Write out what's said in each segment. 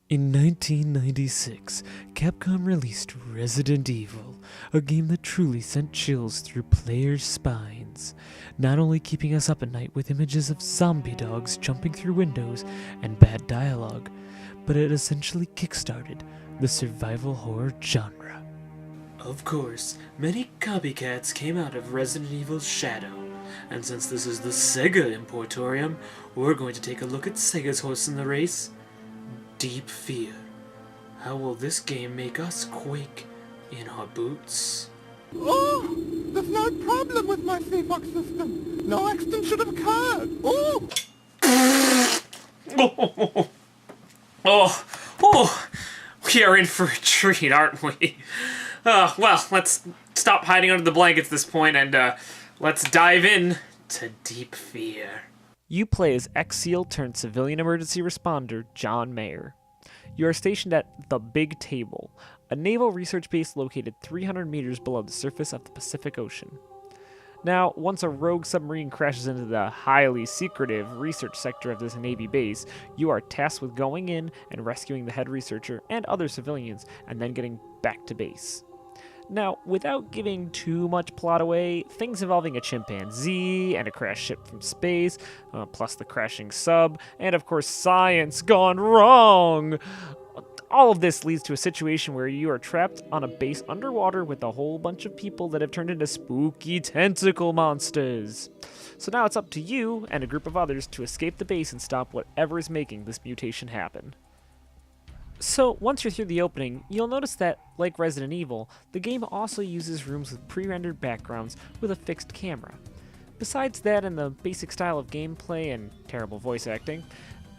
In 1996, Capcom released Resident Evil, a game that truly sent chills through players' spines, not only keeping us up at night with images of zombie dogs jumping through windows and bad dialogue, but it essentially kickstarted the survival horror genre. Of course, many copycats came out of Resident Evil's shadow, and since this is the Sega Importorium, we're going to take a look at Sega's horse in the race, Deep Fear. How will this game make us quake in our boots? Oh, there's no problem with my C-Box system. No accident should have occurred. Oh! Oh, we are in for a treat, aren't we? Well, let's stop hiding under the blankets at this point and let's dive in to Deep Fear. You play as ex-SEAL turned civilian emergency responder John Mayer. You are stationed at the Big Table, a naval research base located 300 meters below the surface of the Pacific Ocean. Now, once a rogue submarine crashes into the highly secretive research sector of this Navy base, you are tasked with going in and rescuing the head researcher and other civilians, and then getting back to base. Now, without giving too much plot away, things involving a chimpanzee and a crashed ship from space, plus the crashing sub, and of course science gone wrong! All of this leads to a situation where you are trapped on a base underwater with a whole bunch of people that have turned into spooky tentacle monsters. So now it's up to you and a group of others to escape the base and stop whatever is making this mutation happen. So, once you're through the opening, you'll notice that, like Resident Evil, the game also uses rooms with pre-rendered backgrounds with a fixed camera. Besides that and the basic style of gameplay and terrible voice acting,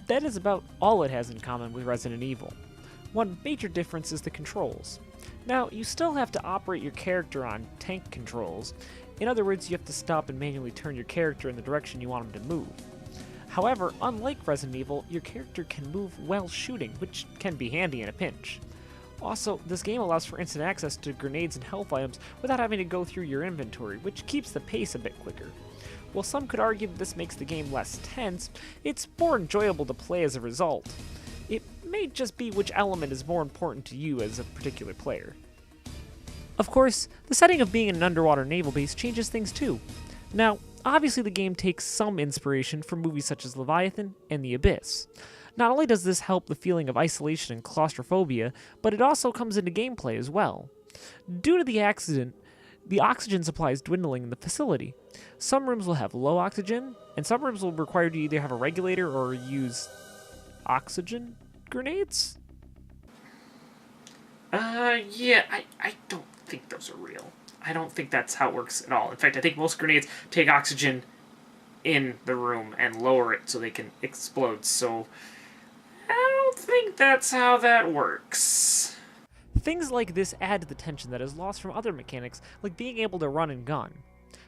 that is about all it has in common with Resident Evil. One major difference is the controls. Now, you still have to operate your character on tank controls. In other words, you have to stop and manually turn your character in the direction you want him to move. However, unlike Resident Evil, your character can move while shooting, which can be handy in a pinch. Also, this game allows for instant access to grenades and health items without having to go through your inventory, which keeps the pace a bit quicker. While some could argue that this makes the game less tense, it's more enjoyable to play as a result. It may just be which element is more important to you as a particular player. Of course, the setting of being in an underwater naval base changes things too. Now, obviously the game takes some inspiration from movies such as Leviathan and The Abyss. Not only does this help the feeling of isolation and claustrophobia, but it also comes into gameplay as well. Due to the accident, the oxygen supply is dwindling in the facility. Some rooms will have low oxygen, and some rooms will require you to either have a regulator or use oxygen grenades? Yeah, I don't think those are real. I don't think that's how it works at all. In fact, I think most grenades take oxygen in the room and lower it so they can explode, so I don't think that's how that works. Things like this add to the tension that is lost from other mechanics, like being able to run and gun.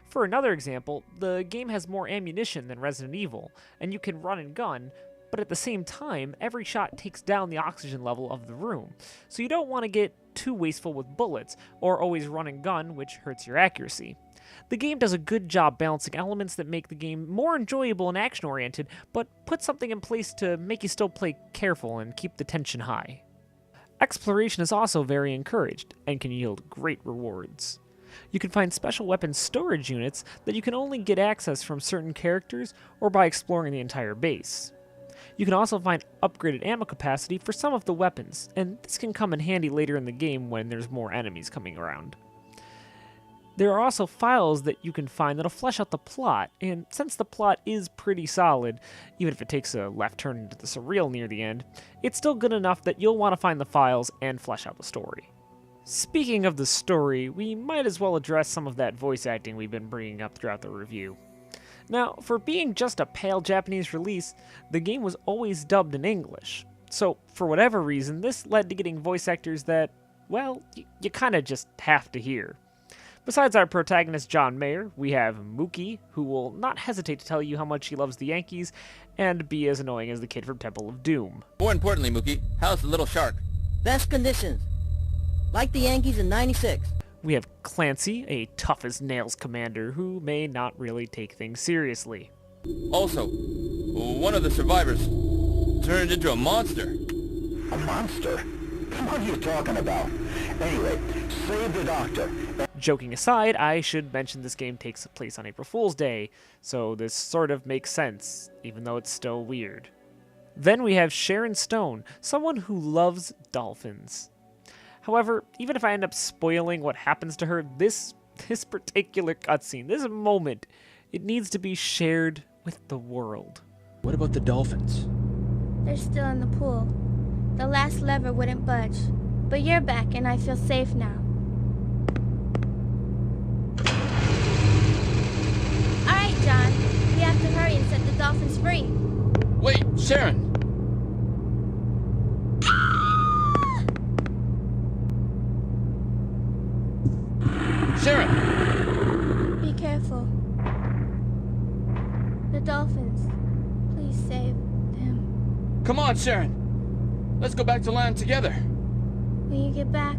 For another example, the game has more ammunition than Resident Evil, and you can run and gun, but at the same time, every shot takes down the oxygen level of the room, so you don't want to get too wasteful with bullets, or always run and gun, which hurts your accuracy. The game does a good job balancing elements that make the game more enjoyable and action-oriented, but put something in place to make you still play careful and keep the tension high. Exploration is also very encouraged, and can yield great rewards. You can find special weapon storage units that you can only get access from certain characters or by exploring the entire base. You can also find upgraded ammo capacity for some of the weapons, and this can come in handy later in the game when there's more enemies coming around. There are also files that you can find that'll flesh out the plot, and since the plot is pretty solid, even if it takes a left turn into the surreal near the end, it's still good enough that you'll want to find the files and flesh out the story. Speaking of the story, we might as well address some of that voice acting we've been bringing up throughout the review. Now, for being just a pale Japanese release, the game was always dubbed in English. So, for whatever reason, this led to getting voice actors that, well, you kinda just have to hear. Besides our protagonist John Mayer, we have Mookie, who will not hesitate to tell you how much he loves the Yankees, and be as annoying as the kid from Temple of Doom. More importantly, Mookie, how's the little shark? Best conditions. Like the Yankees in '96. We have Clancy, a tough-as-nails commander who may not really take things seriously. Also, one of the survivors turned into a monster. A monster? What are you talking about? Anyway, save the doctor. Joking aside, I should mention this game takes place on April Fool's Day, so this sort of makes sense, even though it's still weird. Then we have Sharon Stone, someone who loves dolphins. However, even if I end up spoiling what happens to her, this particular cutscene, this moment, it needs to be shared with the world. What about the dolphins? They're still in the pool. The last lever wouldn't budge. But you're back and I feel safe now. Alright, John. We have to hurry and set the dolphins free. Wait, Sharon! Sharon! Be careful. The dolphins. Please save them. Come on, Sharon! Let's go back to land together. When you get back,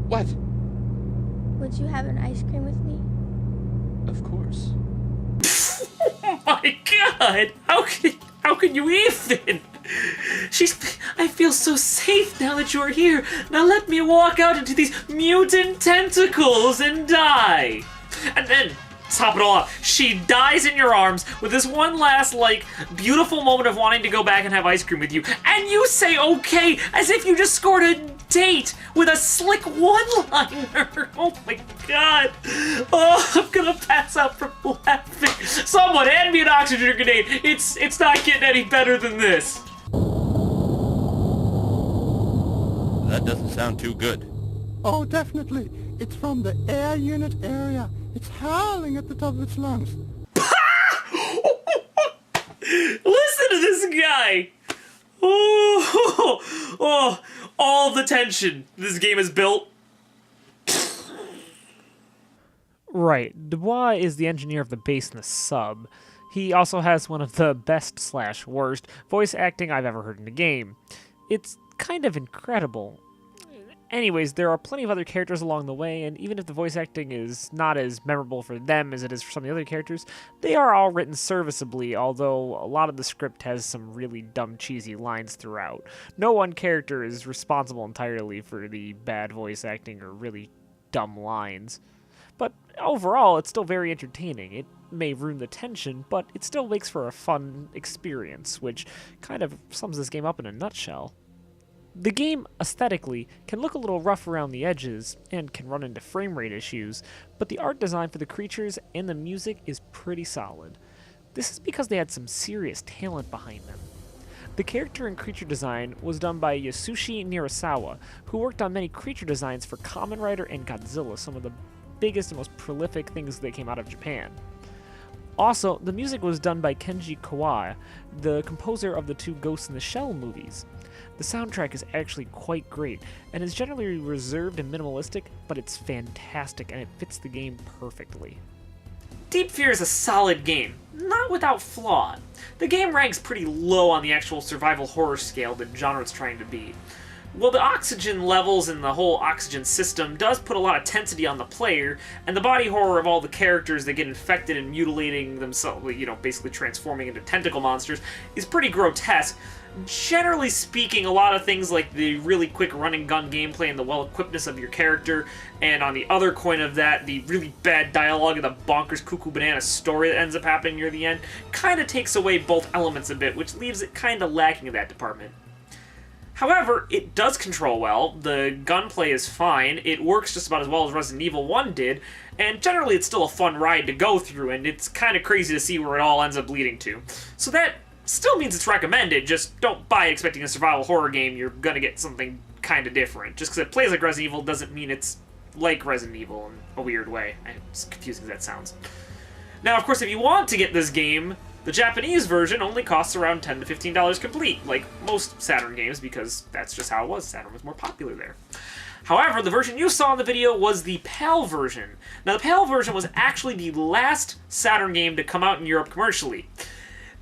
What? would you have an ice cream with me? Of course. Oh my god! How can you even? I feel so safe now that you're here. Now let me walk out into these mutant tentacles and die. And then, top it all off, she dies in your arms with this one last, beautiful moment of wanting to go back and have ice cream with you. And you say okay, as if you just scored a date with a slick one-liner. Oh my god. Oh, I'm gonna pass out from laughing. Someone hand me an oxygen grenade. It's not getting any better than this. That doesn't sound too good. Oh, definitely. It's from the air unit area. It's howling at the top of its lungs. Listen to this guy. Oh, all the tension this game has built. Right, Dubois is the engineer of the bass in the sub. He also has one of the best/worst voice acting I've ever heard in a game. It's kind of incredible. Anyways, there are plenty of other characters along the way, and even if the voice acting is not as memorable for them as it is for some of the other characters, they are all written serviceably, although a lot of the script has some really dumb, cheesy lines throughout. No one character is responsible entirely for the bad voice acting or really dumb lines. But overall, it's still very entertaining. It may ruin the tension, but it still makes for a fun experience, which kind of sums this game up in a nutshell. The game, aesthetically, can look a little rough around the edges, and can run into frame rate issues, but the art design for the creatures and the music is pretty solid. This is because they had some serious talent behind them. The character and creature design was done by Yasushi Nirasawa, who worked on many creature designs for Kamen Rider and Godzilla, some of the biggest and most prolific things that came out of Japan. Also, the music was done by Kenji Kawai, the composer of the two Ghost in the Shell movies. The soundtrack is actually quite great, and is generally reserved and minimalistic, but it's fantastic and it fits the game perfectly. Deep Fear is a solid game, not without flaw. The game ranks pretty low on the actual survival horror scale the genre's trying to be. Well, the oxygen levels and the whole oxygen system does put a lot of tensity on the player, and the body horror of all the characters that get infected and mutilating themselves, basically transforming into tentacle monsters, is pretty grotesque. Generally speaking, a lot of things like the really quick run-and-gun gameplay and the well-equippedness of your character, and on the other coin of that, the really bad dialogue and the bonkers cuckoo banana story that ends up happening near the end, kind of takes away both elements a bit, which leaves it kind of lacking in that department. However, it does control well, the gunplay is fine, it works just about as well as Resident Evil 1 did, and generally it's still a fun ride to go through, and it's kind of crazy to see where it all ends up leading to. So that still means it's recommended, just don't buy expecting a survival horror game, you're gonna get something kind of different. Just because it plays like Resident Evil doesn't mean it's like Resident Evil in a weird way. As confusing as that sounds. Now, of course, if you want to get this game, the Japanese version only costs around $10 to $15 complete, like most Saturn games, because that's just how it was. Saturn was more popular there. However, the version you saw in the video was the PAL version. Now, the PAL version was actually the last Saturn game to come out in Europe commercially.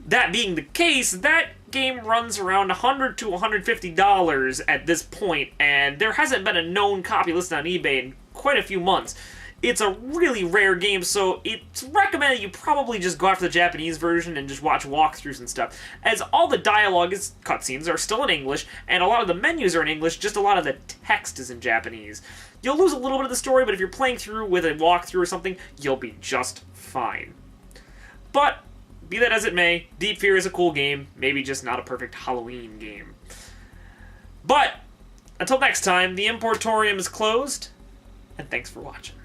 That being the case, that game runs around $100 to $150 at this point, and there hasn't been a known copy listed on eBay in quite a few months. It's a really rare game, so it's recommended you probably just go after the Japanese version and just watch walkthroughs and stuff, as all the dialogue is cutscenes are still in English, and a lot of the menus are in English, just a lot of the text is in Japanese. You'll lose a little bit of the story, but if you're playing through with a walkthrough or something, you'll be just fine. But, be that as it may, Deep Fear is a cool game, maybe just not a perfect Halloween game. But, until next time, the Importorium is closed, and thanks for watching.